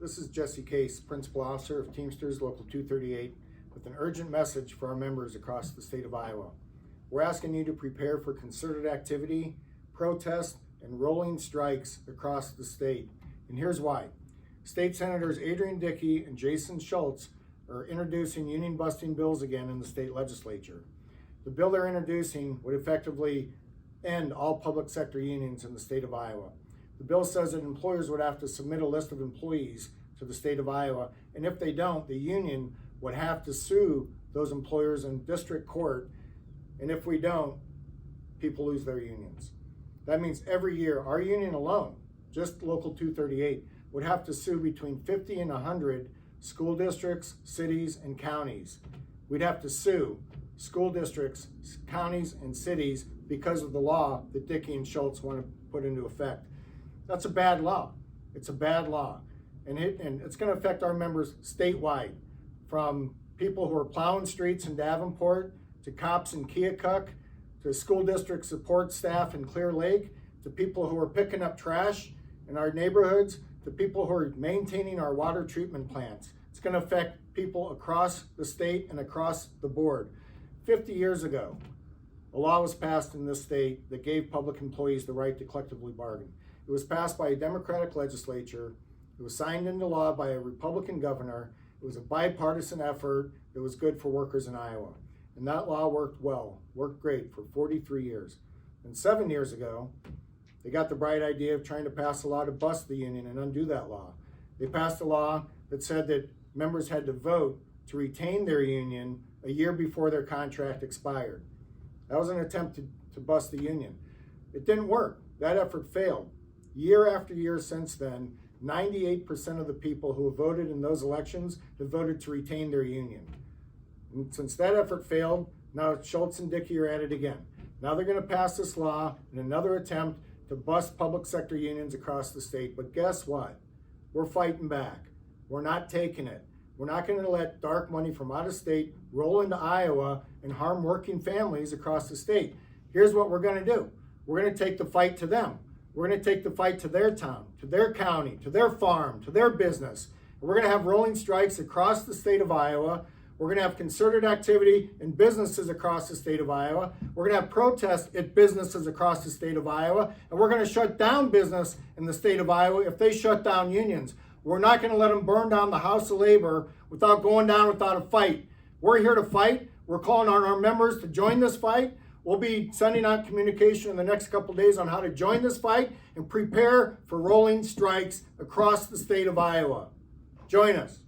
This is Jesse Case, Principal Officer of Teamsters Local 238, with an urgent message for our members across the state of Iowa. We're asking you to prepare for concerted activity, protest, and rolling strikes across the state. And here's why. State Senators Adrian Dickey and Jason Schultz are introducing union-busting bills again in the state legislature. The bill they're introducing would effectively end all public sector unions in the state of Iowa. The bill says that employers would have to submit a list of employees to the state of Iowa, and if they don't, the union would have to sue those employers in district court, and if we don't, people lose their unions. That means every year, our union alone, just Local 238, would have to sue between 50 and 100 school districts, cities, and counties. We'd have to sue school districts, counties, and cities because of the law that Dickey and Schultz want to put into effect. That's a bad law. It's a bad law. And it's going to affect our members statewide, from people who are plowing streets in Davenport, to cops in Keokuk, to school district support staff in Clear Lake, to people who are picking up trash in our neighborhoods, to people who are maintaining our water treatment plants. It's going to affect people across the state and across the board. 50 years ago, a law was passed in this state that gave public employees the right to collectively bargain. It was passed by a Democratic legislature. It was signed into law by a Republican governor. It was a bipartisan effort that was good for workers in Iowa. And that law worked well, worked great for 43 years. And 7 years ago, they got the bright idea of trying to pass a law to bust the union and undo that law. They passed a law that said that members had to vote to retain their union a year before their contract expired. That was an attempt to bust the union. It didn't work. That effort failed. Year after year since then, 98% of the people who have voted in those elections have voted to retain their union. And since that effort failed, now Schultz and Dickey are at it again. Now they're going to pass this law in another attempt to bust public sector unions across the state. But guess what? We're fighting back. We're not taking it. We're not going to let dark money from out of state roll into Iowa and harm working families across the state. Here's what we're going to do. We're going to take the fight to them. We're going to take the fight to their town, to their county, to their farm, to their business. We're going to have rolling strikes across the state of Iowa. We're going to have concerted activity in businesses across the state of Iowa. We're going to have protests at businesses across the state of Iowa. And we're going to shut down business in the state of Iowa if they shut down unions. We're not going to let them burn down the House of Labor without going down without a fight. We're here to fight. We're calling on our members to join this fight. We'll be sending out communication in the next couple of days on how to join this fight and prepare for rolling strikes across the state of Iowa. Join us.